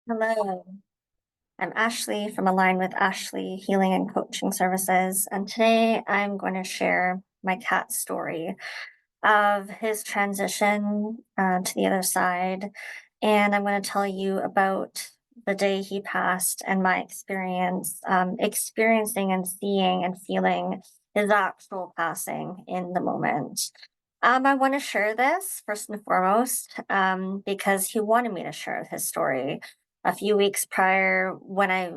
Hello, I'm Ashley from Align with Ashley Healing and Coaching Services, and today I'm going to share my cat's story of his transition to the other side. And I'm going to tell you about the day he passed and my experience experiencing and seeing and feeling his actual passing in the moment. I want to share this first and foremost because he wanted me to share his story. A few weeks prior, when I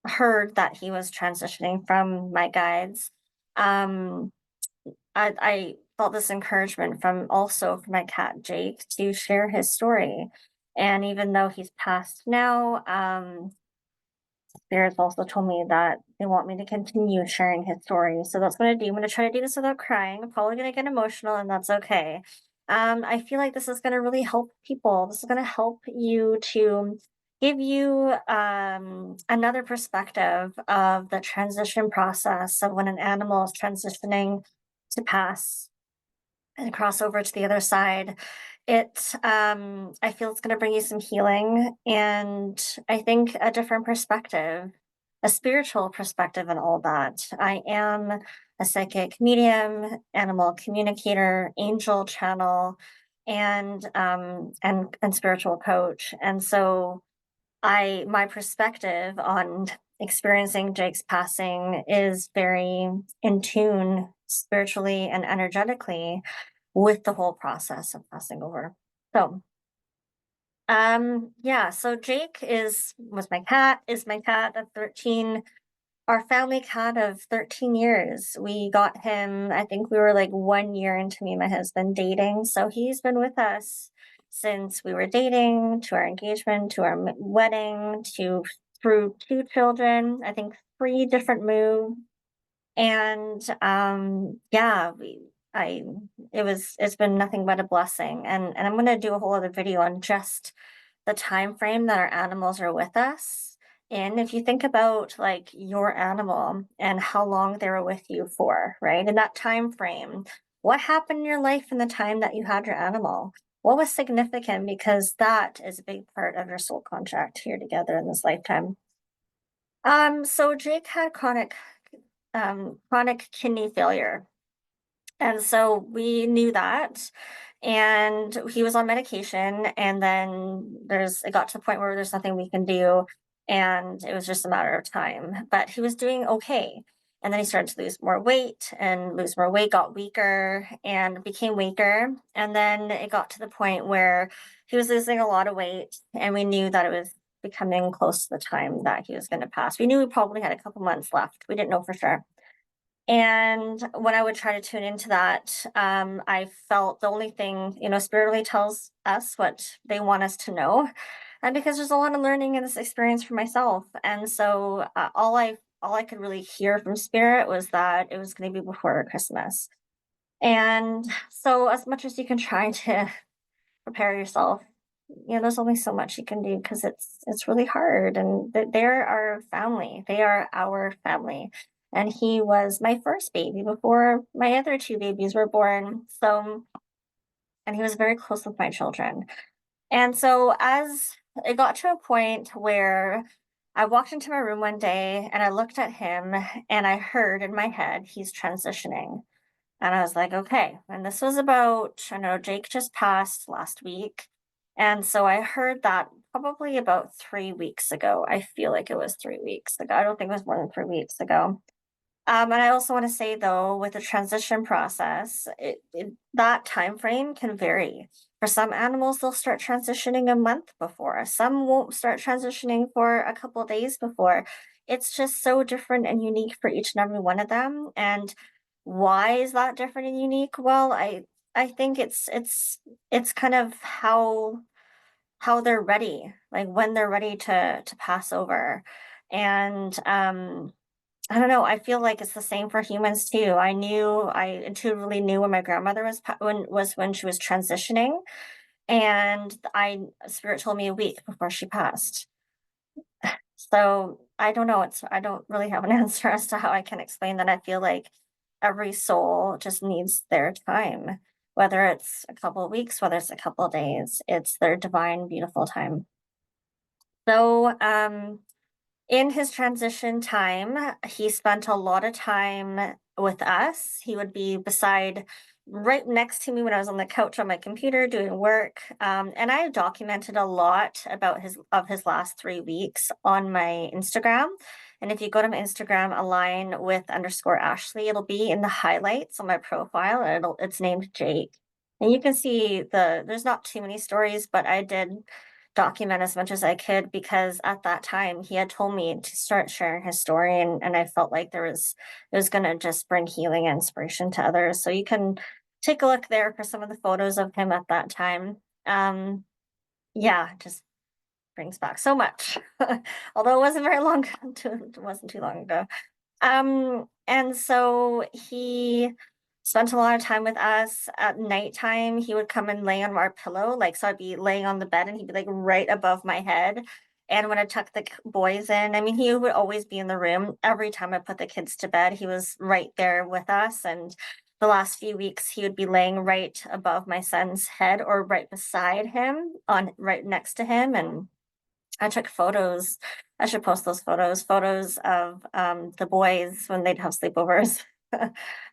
heard that he was transitioning from my guides, um, I felt this encouragement from my cat Jake to share his story. And even though he's passed now, spirits also told me that they want me to continue sharing his story. So that's what I'm gonna do. I'm gonna try to do this without crying. I'm probably gonna get emotional, and that's okay. I feel like this is gonna really help people. This is gonna help you to give you another perspective of the transition process of when an animal is transitioning to pass and cross over to the other side. I feel it's going to bring you some healing and I think a different perspective, a spiritual perspective and all that. I am a psychic medium, animal communicator, angel channel, and spiritual coach. And so my perspective on experiencing Jake's passing is very in tune spiritually and energetically with the whole process of passing over. So, yeah, so Jake is my cat of 13, our family cat of 13 years. We got him, I think we were like 1 year into me and my husband dating. So he's been with us since we were dating, to our engagement, to our wedding, to through two children, I think three different moves. And yeah, it's been nothing but a blessing. And I'm gonna do a whole other video on just the time frame that our animals are with us. And if you think about like your animal and how long they were with you for, right? In that time frame, what happened in your life in the time that you had your animal? What was significant? Because that is a big part of your soul contract here together in this lifetime. So Jake had chronic kidney failure. And so we knew that. And he was on medication. And then it got to the point where there's nothing we can do. And it was just a matter of time. But he was doing okay. And then he started to lose more weight, got weaker and became weaker. And then it got to the point where he was losing a lot of weight. And we knew that it was becoming close to the time that he was going to pass. We knew we probably had a couple months left. We didn't know for sure. And when I would try to tune into that, I felt the only thing, Spirit really tells us what they want us to know. And because there's a lot of learning in this experience for myself. And so all I could really hear from Spirit was that it was going to be before Christmas. And so as much as you can try to prepare yourself, there's only so much you can do because it's really hard. And they're our family. They are our family. And he was my first baby before my other two babies were born. So, and he was very close with my children. And so as it got to a point where I walked into my room one day and I looked at him and I heard in my head, he's transitioning. And I was like, okay. And this was about, I know Jake just passed last week. And so I heard that probably about 3 weeks ago. I feel like it was 3 weeks ago. I don't think it was more than 3 weeks ago. And I also want to say though, with the transition process, that time frame can vary. For some animals, they'll start transitioning a month before. Some won't start transitioning for a couple of days before. It's just so different and unique for each and every one of them. And why is that different and unique? Well, I think it's kind of how they're ready, like when they're ready to pass over. And I don't know. I feel like it's the same for humans too. I intuitively knew when my grandmother when she was transitioning, and spirit told me a week before she passed. So I don't know. I don't really have an answer as to how I can explain that. I feel like every soul just needs their time, whether it's a couple of weeks, whether it's a couple of days. It's their divine, beautiful time. So, in his transition time, he spent a lot of time with us. He would be beside right next to me when I was on the couch on my computer doing work. And I documented a lot about his last 3 weeks on my Instagram. And if you go to my Instagram, align with underscore Ashley, it'll be in the highlights on my profile, and it's named Jake. And you can see there's not too many stories, but I did document as much as I could because at that time he had told me to start sharing his story, and I felt like it was gonna just bring healing and inspiration to others. So you can take a look there for some of the photos of him at that time. Yeah, just brings back so much. Although it wasn't very long it wasn't too long ago. And so he spent a lot of time with us. At nighttime, he would come and lay on our pillow. Like, so I'd be laying on the bed and he'd be like right above my head. And when I tuck the boys in, I mean, he would always be in the room. Every time I put the kids to bed, he was right there with us. And the last few weeks, he would be laying right above my son's head or right beside him, on right next to him. And I took photos. I should post those photos of, the boys when they'd have sleepovers.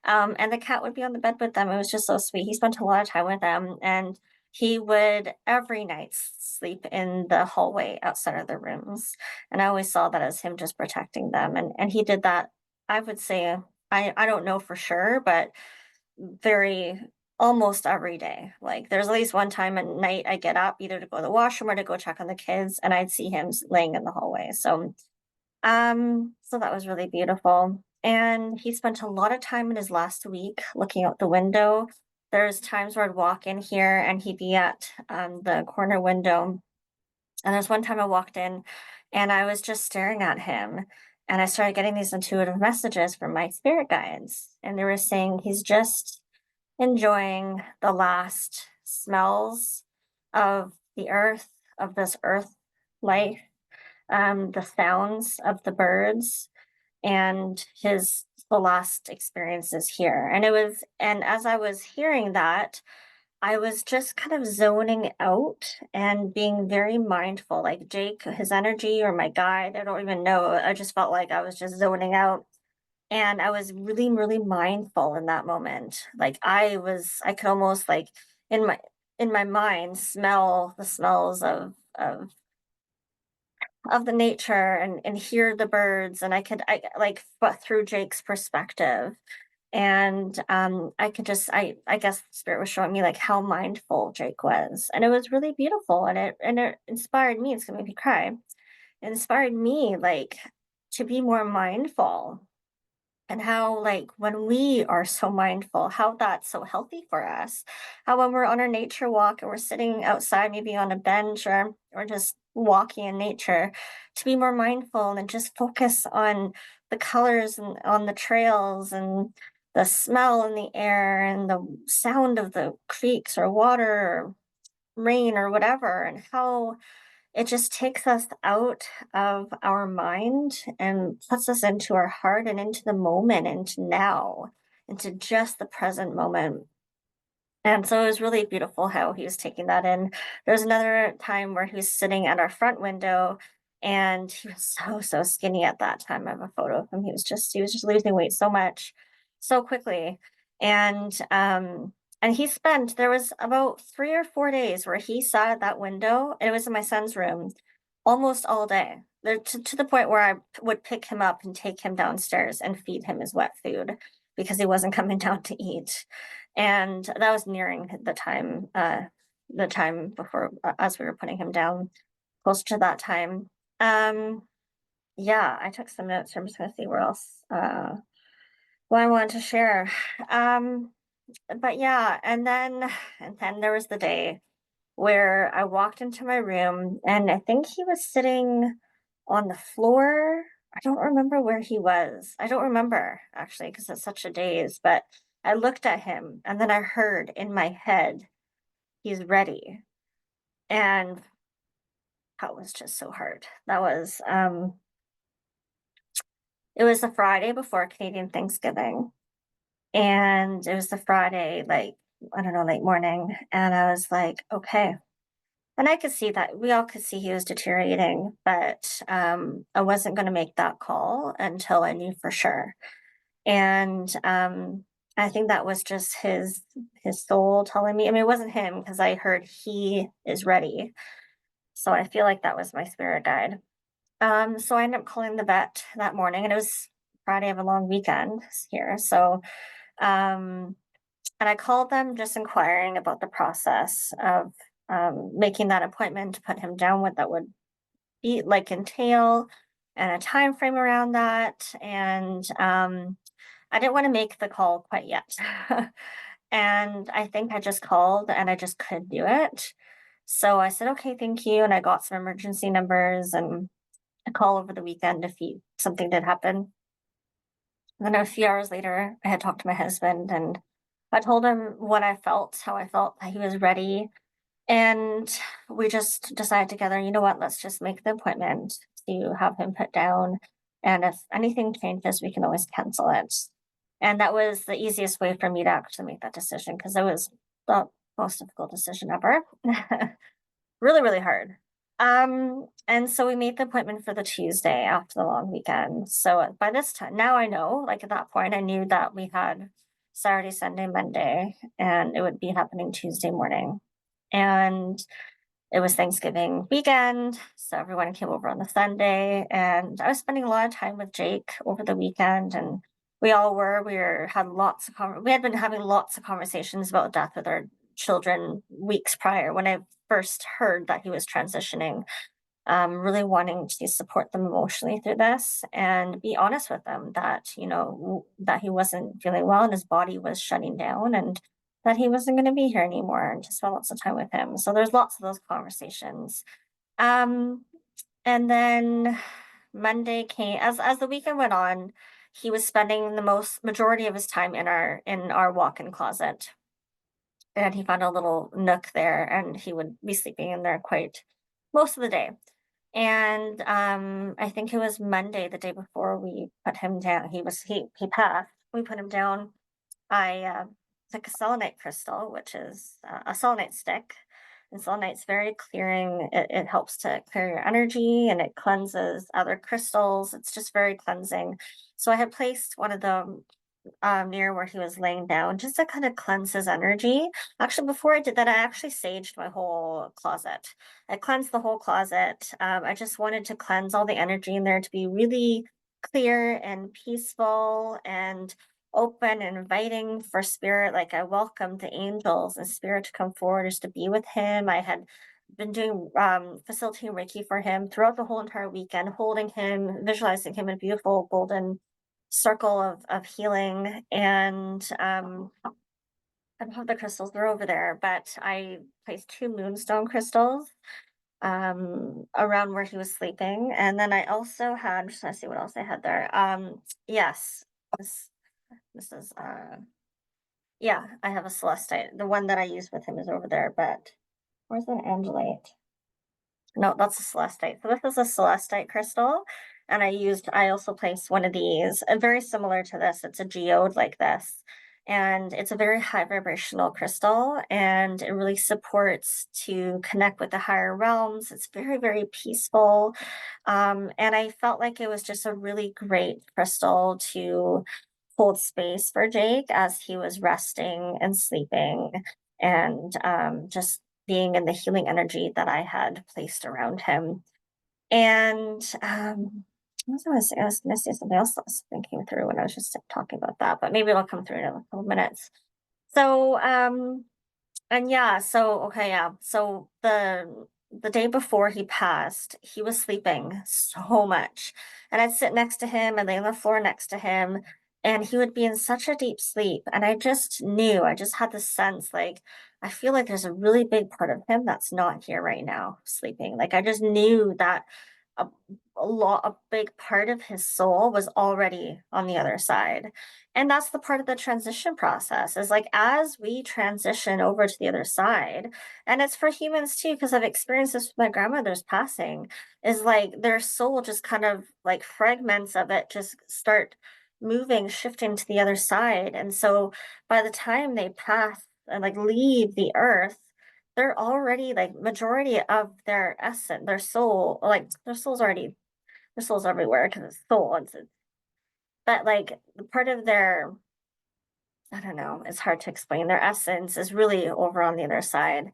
And the cat would be on the bed with them. It was just so sweet. He spent a lot of time with them, and he would every night sleep in the hallway outside of their rooms. And I always saw that as him just protecting them. And he did that, I would say, I don't know for sure, but very almost every day. Like there's at least one time at night I get up either to go to the washroom or to go check on the kids, and I'd see him laying in the hallway. So that was really beautiful. And he spent a lot of time in his last week looking out the window. There's times where I'd walk in here and he'd be at the corner window. And there's one time I walked in and I was just staring at him. And I started getting these intuitive messages from my spirit guides. And they were saying he's just enjoying the last smells of the earth, of this earth life, the sounds of the birds, and the last experiences here. And as I was hearing that, I was just kind of zoning out and being very mindful. Like Jake, his energy, or my guide, I don't even know. I just felt like I was just zoning out. And I was really, really mindful in that moment. Like I could almost like in my mind smell the smells of the nature, and hear the birds, and I like, but through Jake's perspective. And I could just I guess spirit was showing me like how mindful Jake was. And it was really beautiful, and it inspired me. It's gonna make me cry. It inspired me like to be more mindful, and how like when we are so mindful, how that's so healthy for us. How when we're on our nature walk and we're sitting outside maybe on a bench, or just walking in nature, to be more mindful and just focus on the colors and on the trails, and the smell in the air, and the sound of the creeks or water or rain or whatever, and how it just takes us out of our mind and puts us into our heart and into the moment, into now, into just the present moment. And so it was really beautiful how he was taking that in. There was another time where he was sitting at our front window, and he was so, so skinny at that time. I have a photo of him. He was just losing weight so much, so quickly. And he spent there was about 3 or 4 days where he sat at that window, and it was in my son's room, almost all day. There, to the point where I would pick him up and take him downstairs and feed him his wet food because he wasn't coming down to eat. And that was nearing the time before, as we were putting him down, close to that time. Um, yeah, I took some notes. I'm just gonna see where else, what I wanted to share. Um, but yeah, and then there was the day where I walked into my room, and I think he was sitting on the floor. I don't remember where he was. I don't remember actually because it's such a daze, but I looked at him and then I heard in my head, he's ready. And that was just so hard. It was the Friday before Canadian Thanksgiving. And it was the Friday, like, I don't know, late morning. And I was like, okay, And I could see that we all could see he was deteriorating, but I wasn't going to make that call until I knew for sure. And I think that was just his soul telling me. I mean, it wasn't him because I heard he is ready. So I feel like that was my spirit guide. So I ended up calling the vet that morning, and it was Friday of a long weekend here. So um, and I called them just inquiring about the process of making that appointment to put him down, what that would be like entail, and a time frame around that. And I didn't want to make the call quite yet. And I think I just called and I just couldn't do it. So I said, okay, thank you. And I got some emergency numbers and a call over the weekend if something did happen. And then a few hours later, I had talked to my husband and I told him what I felt, how I felt that he was ready. And we just decided together, you know what, let's just make the appointment to have him put down. And if anything changes, we can always cancel it. And that was the easiest way for me to actually make that decision because it was the most difficult decision ever. Really, really hard. And so we made the appointment for the Tuesday after the long weekend. So by this time, now I know, like at that point, I knew that we had Saturday, Sunday, Monday, and it would be happening Tuesday morning. And it was Thanksgiving weekend, so everyone came over on the Sunday, and I was spending a lot of time with Jake over the weekend, and we all were. We had been having lots of conversations about death with our children weeks prior when I first heard that he was transitioning, really wanting to support them emotionally through this and be honest with them that, that he wasn't feeling well and his body was shutting down and that he wasn't going to be here anymore and just spend lots of time with him. So there's lots of those conversations. Um, and then Monday came as the weekend went on, he was spending the most majority of his time in our walk-in closet. And he found a little nook there and he would be sleeping in there quite most of the day. And I think it was Monday, the day before we put him down. He passed. We put him down. I took a selenite crystal, which is a selenite stick. And selenite's very clearing. It helps to clear your energy and it cleanses other crystals. It's just very cleansing. So I had placed one of them near where he was laying down just to kind of cleanse his energy. Actually, before I did that, I actually saged my whole closet. I cleansed the whole closet. I just wanted to cleanse all the energy in there to be really clear and peaceful and open and inviting for spirit. Like I welcomed the angels and spirit to come forward just to be with him. I had been doing facilitating Reiki for him throughout the whole entire weekend, holding him, visualizing him in a beautiful golden circle of healing. And I don't have the crystals, they're over there, but I placed two moonstone crystals around where he was sleeping. And then I also had, I'm just trying to see what else I had there. Yes, this, this is yeah, I have a celestite. The one that I use with him is over there, but where's an angelite? No, that's a celestite. So this is a celestite crystal. And I also placed one of these, very similar to this. It's a geode like this. And it's a very high vibrational crystal and it really supports to connect with the higher realms. It's very, very peaceful. And I felt like it was just a really great crystal to hold space for Jake as he was resting and sleeping and just being in the healing energy that I had placed around him. And what was I gonna say? I was gonna say something else that something came through when I was just talking about that, but maybe it'll come through in a couple minutes. So and yeah, so okay, yeah. So the day before he passed, he was sleeping so much. And I'd sit next to him and lay on the floor next to him, and he would be in such a deep sleep. And I just knew, I just had this sense like I feel like there's a really big part of him that's not here right now, sleeping. Like I just knew that a, a big part of his soul was already on the other side. And that's the part of the transition process is like as we transition over to the other side, and it's for humans too, because I've experienced this with my grandmother's passing, is like their soul just kind of like fragments of it just start moving, shifting to the other side. And so by the time they pass and like leave the earth, they're already like majority of their essence, their soul, like their soul's everywhere because it's soul. But like the part of their, I don't know, it's hard to explain. Their essence is really over on the other side.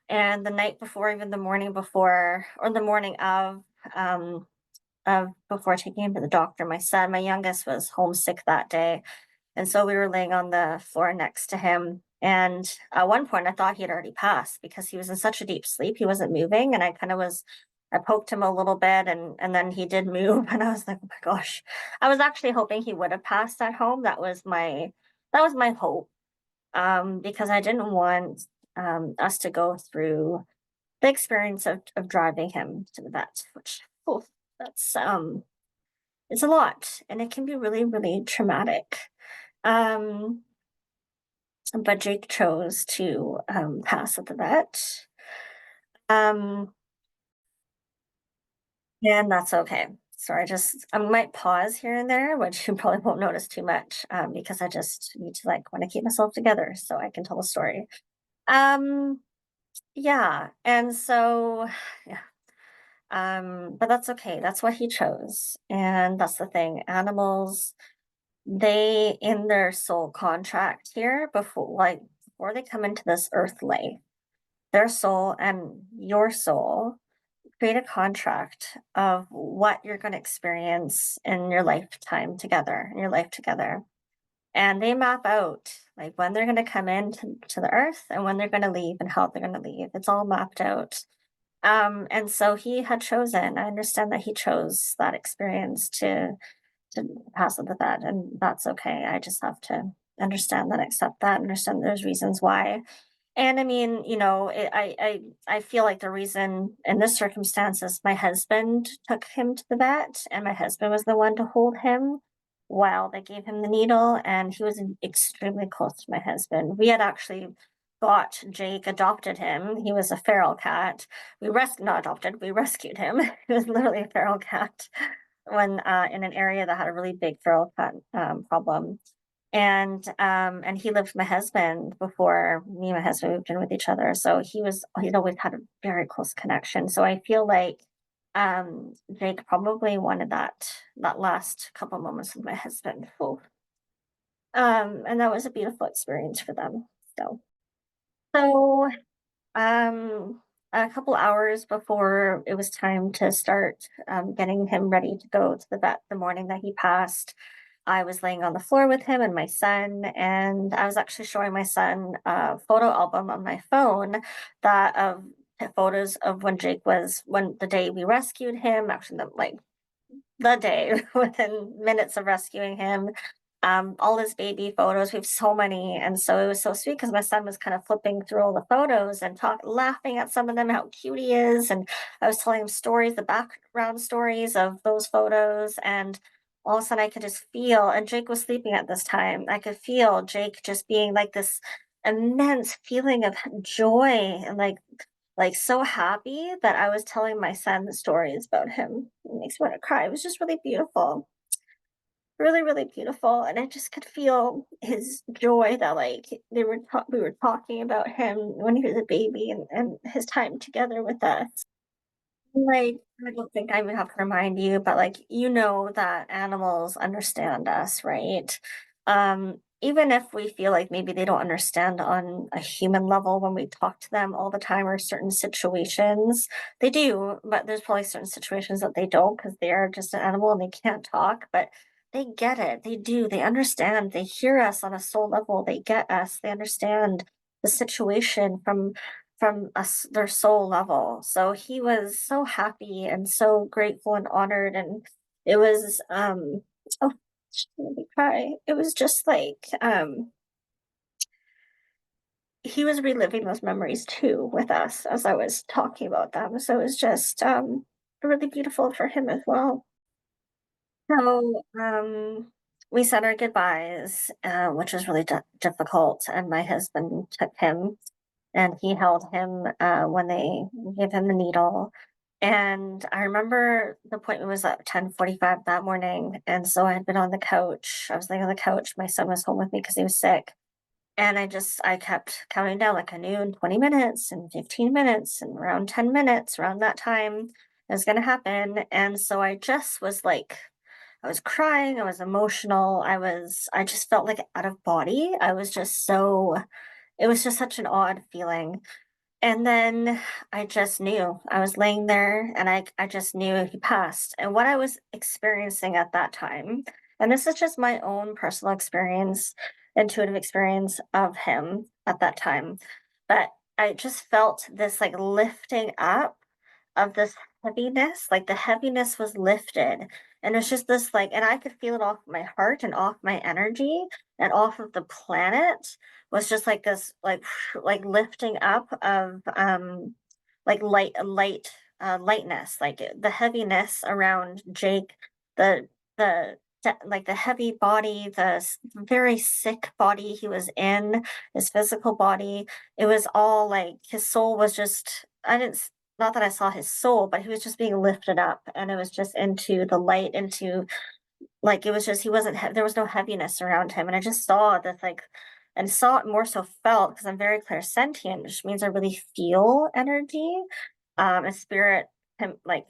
And the night before, even the morning before, or the morning of before taking him to the doctor, my youngest, was homesick that day. And so we were laying on the floor next to him. And at one point, I thought he had already passed because he was in such a deep sleep. He wasn't moving. And I poked him a little bit and then he did move. And I was like, oh my gosh. I was actually hoping he would have passed at home. That was my hope. Because I didn't want us to go through the experience of driving him to the vet, which, oh, that's, it's a lot and it can be really, really traumatic. Um, but Jake chose to pass at the vet. Um, and that's okay. So I might pause here and there, which you probably won't notice too much because I just need to like want to keep myself together so I can tell a story. Um, yeah. And so, yeah. But that's okay. That's what he chose. And that's the thing. Animals, they in their soul contract here before they come into this earth life, their soul and your soul create a contract of what you're going to experience in your lifetime together, in your life together. And they map out like when they're going to come to the earth and when they're going to leave and how they're going to leave. It's all mapped out. And so he had chosen, I understand that he chose that experience to pass it with that, and that's okay. I just have to understand that, accept that, understand there's reasons why. And I mean, you know, I feel like the reason in this circumstance is my husband took him to the vet, and my husband was the one to hold him while they gave him the needle, and he was extremely close to my husband. We had actually got Jake, adopted him. He was a feral cat. Not adopted, we rescued him. He was literally a feral cat when in an area that had a really big feral cat problem. And he lived with my husband before me and my husband moved in with each other. So he'd always had a very close connection. So I feel like Jake probably wanted that last couple moments with my husband. Oh. And that was a beautiful experience for them. So um, a couple hours before it was time to start getting him ready to go to the vet the morning that he passed, I was laying on the floor with him and my son, and I was actually showing my son a photo album on my phone that of photos of when the day we rescued him, actually the day within minutes of rescuing him, all his baby photos. We have so many. And so it was so sweet because my son was kind of flipping through all the photos and laughing at some of them, how cute he is. And I was telling him stories, the background stories of those photos. And all of a sudden I could just feel, and Jake was sleeping at this time, I could feel Jake just being like this immense feeling of joy and like so happy that I was telling my son the stories about him. It makes me want to cry. It was just really beautiful, really, really beautiful. And I just could feel his joy that like we were talking about him when he was a baby and his time together with us. Like, I don't think I would have to remind you, but like, you know that animals understand us, right? Even if we feel like maybe they don't understand on a human level when we talk to them all the time or certain situations, they do, but there's probably certain situations that they don't because they are just an animal and they can't talk, but they get it. They do. They understand. They hear us on a soul level. They get us. They understand the situation from us their soul level. So he was so happy and so grateful and honored, and it was oh, she made me cry. It was just like he was reliving those memories too with us as I was talking about them. So it was just really beautiful for him as well. So we said our goodbyes, which was really difficult, and my husband took him and he held him when they gave him the needle. And I remember the appointment was at 10:45 that morning. And so I had been on the couch. I was laying on the couch. My son was home with me because he was sick. And I kept counting down, like I knew in 20 minutes and 15 minutes and around 10 minutes, around that time, it was gonna happen. And so I just was like, I was crying, I was emotional, I just felt like out of body. I was just so, it was just such an odd feeling. And then I just knew. I was laying there and I just knew he passed. And what I was experiencing at that time, and this is just my own personal experience, intuitive experience of him at that time, but I just felt this like lifting up of this heaviness, like the heaviness was lifted. And it's just this like, and I could feel it off my heart and off my energy and off of the planet was just like this like lifting up of like lightness, like the heaviness around Jake, the like the heavy body, very sick body he was in, his physical body. It was all like his soul was just, I didn't not that I saw his soul, but he was just being lifted up and it was just into the light, into like it was just he wasn't there was no heaviness around him, and I just saw this like and saw it more so felt because I'm very clairsentient, which means I really feel energy. A spirit like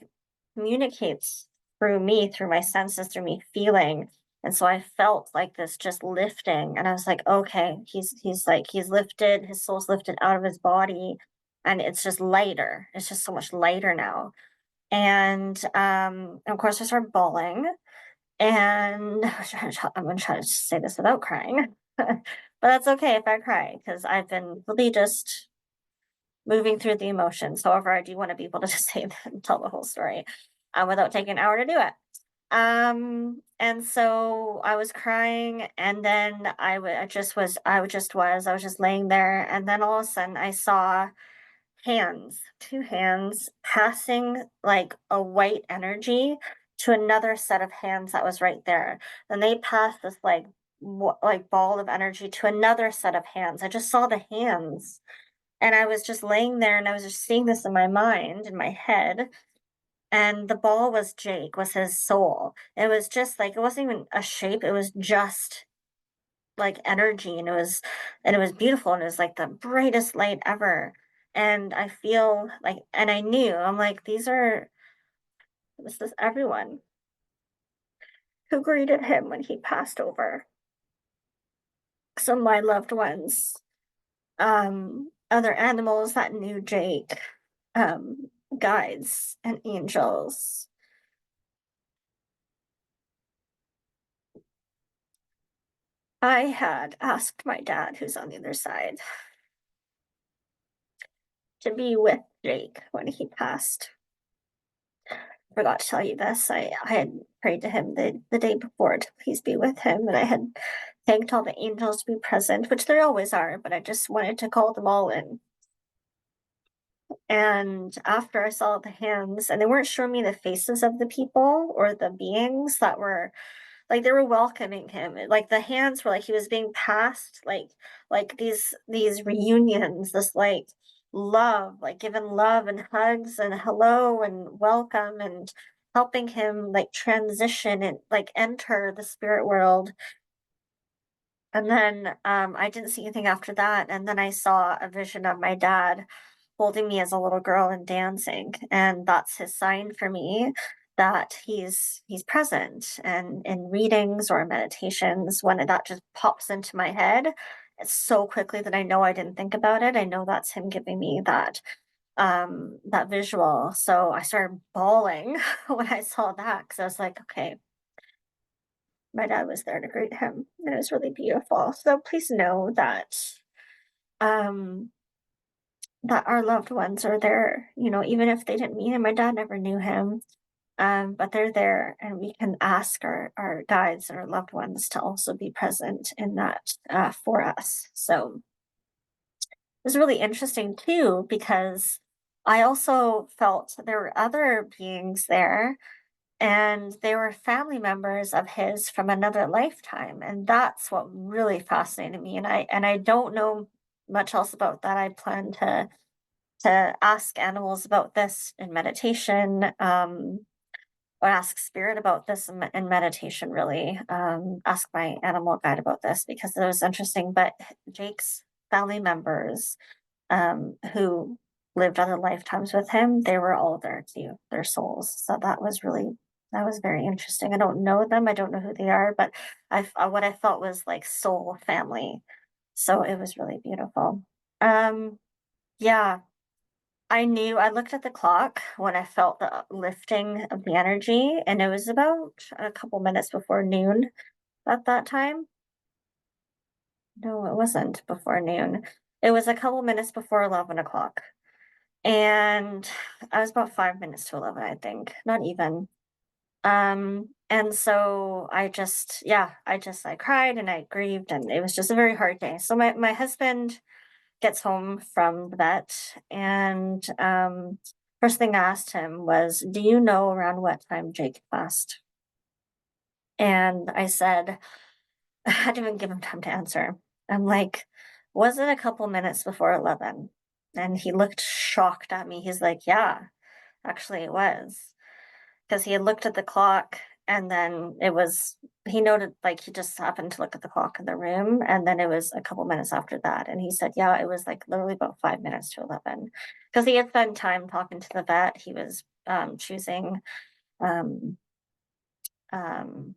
communicates through me, through my senses, through me feeling. And so I felt like this just lifting, and I was like, okay, he's like he's lifted, his soul's lifted out of his body, and it's just lighter. It's just so much lighter now. And of course I started bawling and I'm gonna try to say this without crying. But that's okay if I cry because I've been really just moving through the emotions. However, I do want to be able to just say and tell the whole story without taking an hour to do it. And so I was crying, and then I was just laying there, and then all of a sudden I saw hands, two hands passing like a white energy to another set of hands that was right there. Then they passed this like ball of energy to another set of hands. I just saw the hands and I was just laying there and I was just seeing this in my mind, in my head. And the ball was Jake, was his soul. It was just like, it wasn't even a shape, it was just like energy, and it was beautiful, and it was like the brightest light ever. And I feel like, and I knew, I'm like, this is everyone who greeted him when he passed over. Some of my loved ones, other animals that knew Jake, um, guides and angels. I had asked my dad, who's on the other side, to be with Jake when he passed. Forgot to tell you this. I had prayed to him the day before to please be with him, and I had thanked all the angels to be present, which there always are, but I just wanted to call them all in. And after I saw the hands, and they weren't showing me the faces of the people or the beings that were like they were welcoming him. Like the hands were like he was being passed, like these reunions, this like love, like giving love and hugs and hello and welcome and helping him like transition and like enter the spirit world. And then I didn't see anything after that. And then I saw a vision of my dad holding me as a little girl and dancing. And that's his sign for me that he's present. And in readings or meditations, when that just pops into my head, it's so quickly that I know I didn't think about it. I know that's him giving me that visual. So I started bawling when I saw that because I was like, okay, my dad was there to greet him. And it was really beautiful. So please know um that our loved ones are there, even if they didn't meet him. My dad never knew him. But they're there and we can ask our guides and our loved ones to also be present in that for us. So it was really interesting too, because I also felt there were other beings there and they were family members of his from another lifetime, and that's what really fascinated me. And I don't know much else about that. I plan to ask animals about this in meditation, would ask spirit about this in meditation, really, ask my animal guide about this because it was interesting. But Jake's family members, who lived other lifetimes with him, they were all there too, their souls. So that was very interesting. I don't know them, I don't know who they are, but what I felt was like soul family. So it was really beautiful. Um, yeah, I looked at the clock when I felt the lifting of the energy, and it was about a couple minutes before noon at that time. No, it wasn't before noon. It was a couple minutes before 11 o'clock. And I was about 5 minutes to 11, I think, not even. And so I cried and I grieved, and it was just a very hard day. So my husband gets home from the vet, and first thing I asked him was, "Do you know around what time Jake passed?" And I said, I didn't even give him time to answer. I'm like, "Was it a couple minutes before 11?" And he looked shocked at me. He's like, "Yeah, actually it was." Because he had looked at the clock, and then he noted, like, he just happened to look at the clock in the room, and then it was a couple minutes after that. And he said, "Yeah, it was like literally about 5 minutes to 11." Because he had spent time talking to the vet. He was choosing um, um,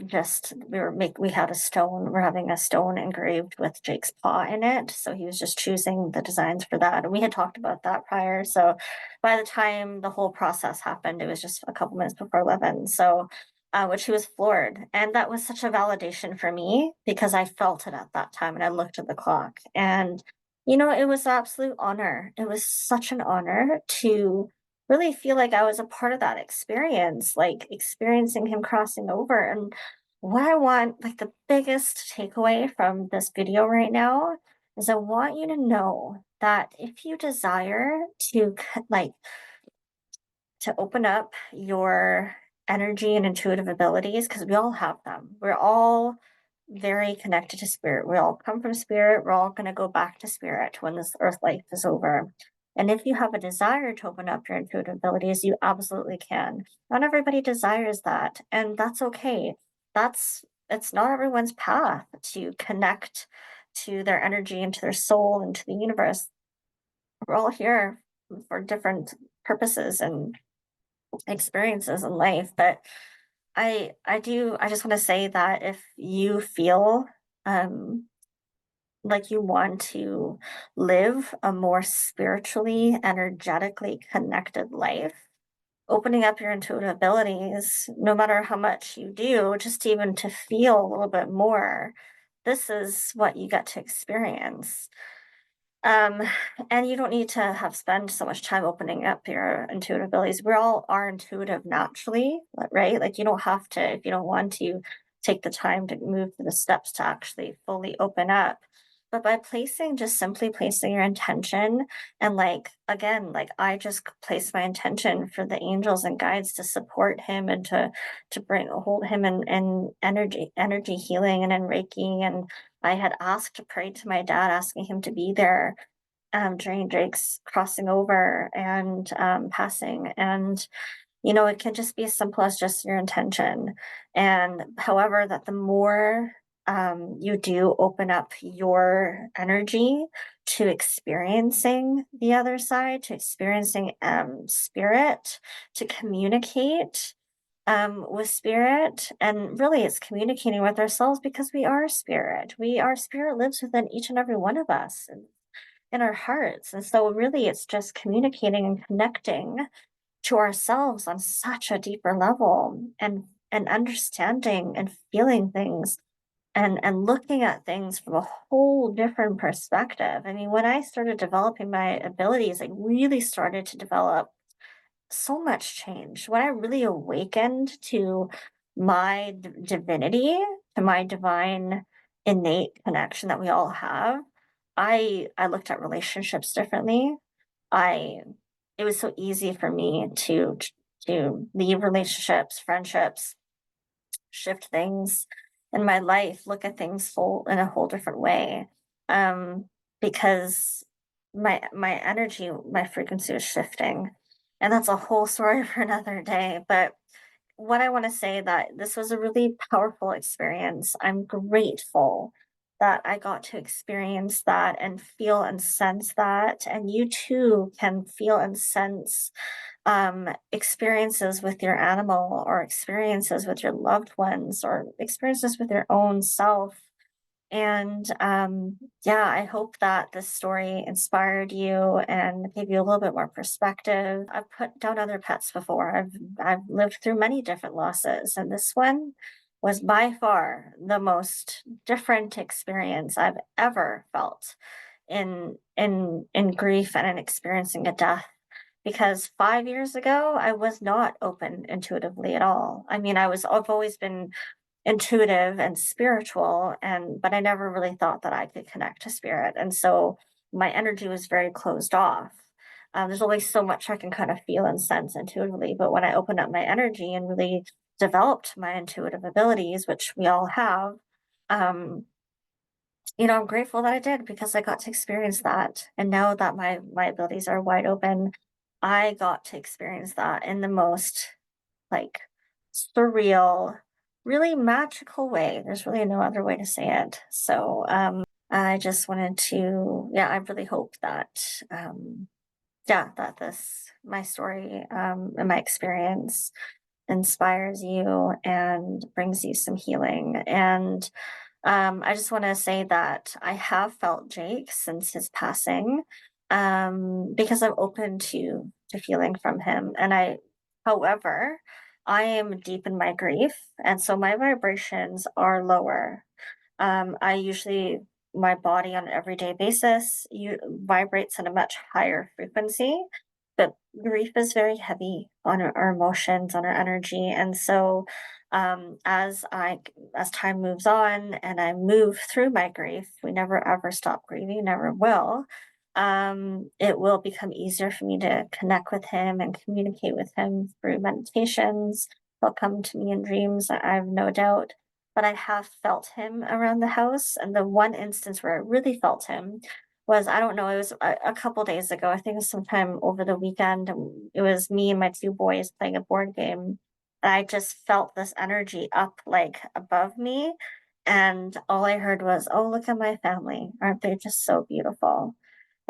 just we had a stone, we're having a stone engraved with Jake's paw in it. So he was just choosing the designs for that. And we had talked about that prior. So by the time the whole process happened, it was just a couple minutes before 11. So which he was floored. And that was such a validation for me because I felt it at that time and I looked at the clock. And, it was an absolute honor. It was such an honor to really feel like I was a part of that experience, like experiencing him crossing over. And what I want, like the biggest takeaway from this video right now, is I want you to know that if you desire to to open up your energy and intuitive abilities, because we all have them. We're all very connected to spirit. We all come from spirit. We're all going to go back to spirit when this earth life is over. And if you have a desire to open up your intuitive abilities, you absolutely can. Not everybody desires that, and that's okay. It's not everyone's path to connect to their energy and to their soul and to the universe. We're all here for different purposes and experiences in life. But I just want to say that if you feel um like you want to live a more spiritually, energetically connected life, opening up your intuitive abilities, no matter how much you do, just even to feel a little bit more, this is what you get to experience. Um, and you don't need to have spend so much time opening up your intuitive abilities. We all are intuitive naturally, right? Like you don't have to, if you don't want to, take the time to move through the steps to actually fully open up. But by just simply placing your intention, and like again, like I just place my intention for the angels and guides to support him and to bring hold him in energy healing and in Reiki. And I had asked to pray to my dad, asking him to be there during Drake's crossing over and passing. And, it can just be as simple as just your intention. And however, that the more you do open up your energy to experiencing the other side, to experiencing spirit, to communicate with spirit. And really, it's communicating with ourselves because we are spirit. Our spirit lives within each and every one of us. And in our hearts. And so really it's just communicating and connecting to ourselves on such a deeper level, and understanding and feeling things, and looking at things from a whole different perspective. I mean, when I started developing my abilities, I really started to develop so much change. When I really awakened to my divinity, to my divine innate connection that we all have, I looked at relationships differently. I It was so easy for me to leave relationships, friendships, shift things in my life, look at things in a whole different way. Um, because my energy, my frequency was shifting. And that's a whole story for another day. But what I want to say that this was a really powerful experience. I'm grateful that I got to experience that and feel and sense that. And you too can feel and sense experiences with your animal or experiences with your loved ones or experiences with your own self. And yeah, I hope that this story inspired you and gave you a little bit more perspective. I've put down other pets before. I've lived through many different losses, and this one was by far the most different experience I've ever felt in grief and in experiencing a death. Because 5 years ago, I was not open intuitively at all. I mean, I've always been intuitive and spiritual, and but I never really thought that I could connect to spirit, and so my energy was very closed off. There's only so much I can kind of feel and sense intuitively, but when I opened up my energy and really developed my intuitive abilities, which we all have, um, I'm grateful that I did because I got to experience that, and now that my abilities are wide open, I got to experience that in the most like surreal, really magical way. There's really no other way to say it. So I just wanted to, yeah, I really hope that, yeah, that my story and my experience inspires you and brings you some healing. And I just want to say that I have felt Jake since his passing, because I'm open to feeling from him. However, I am deep in my grief, and so my vibrations are lower. I usually my body on an everyday basis vibrates at a much higher frequency, but grief is very heavy on our emotions, on our energy, and so as time moves on and I move through my grief, we never ever stop grieving, never will. It will become easier for me to connect with him and communicate with him through meditations. He'll come to me in dreams, I have no doubt, but I have felt him around the house. And the one instance where I really felt him was, I don't know, it was a couple days ago. I think it was sometime over the weekend. It was me and my two boys playing a board game. And I just felt this energy up like above me. And all I heard was, "Oh, look at my family. Aren't they just so beautiful?"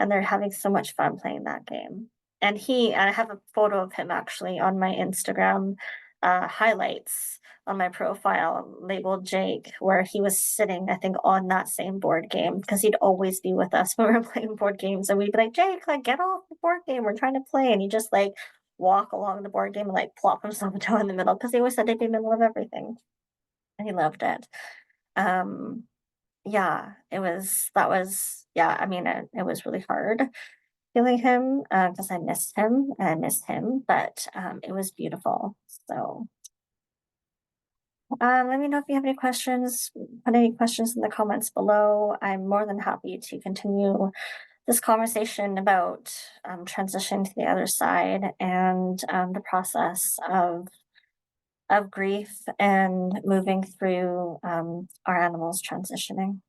And they're having so much fun playing that game. And I have a photo of him actually on my Instagram highlights on my profile labeled Jake, where he was sitting, I think, on that same board game because he'd always be with us when we were playing board games. And we'd be like, Jake, like, get off the board game. We're trying to play. And he just like walk along the board game and like plop himself down in the middle because he always said he'd be in the middle of everything. And he loved it. Um, yeah, yeah, I mean, it was really hard feeling him because I missed him and I missed him, but it was beautiful. So let me know if you have any questions. Put any questions in the comments below. I'm more than happy to continue this conversation about transitioning to the other side and the process of grief and moving through our animals transitioning.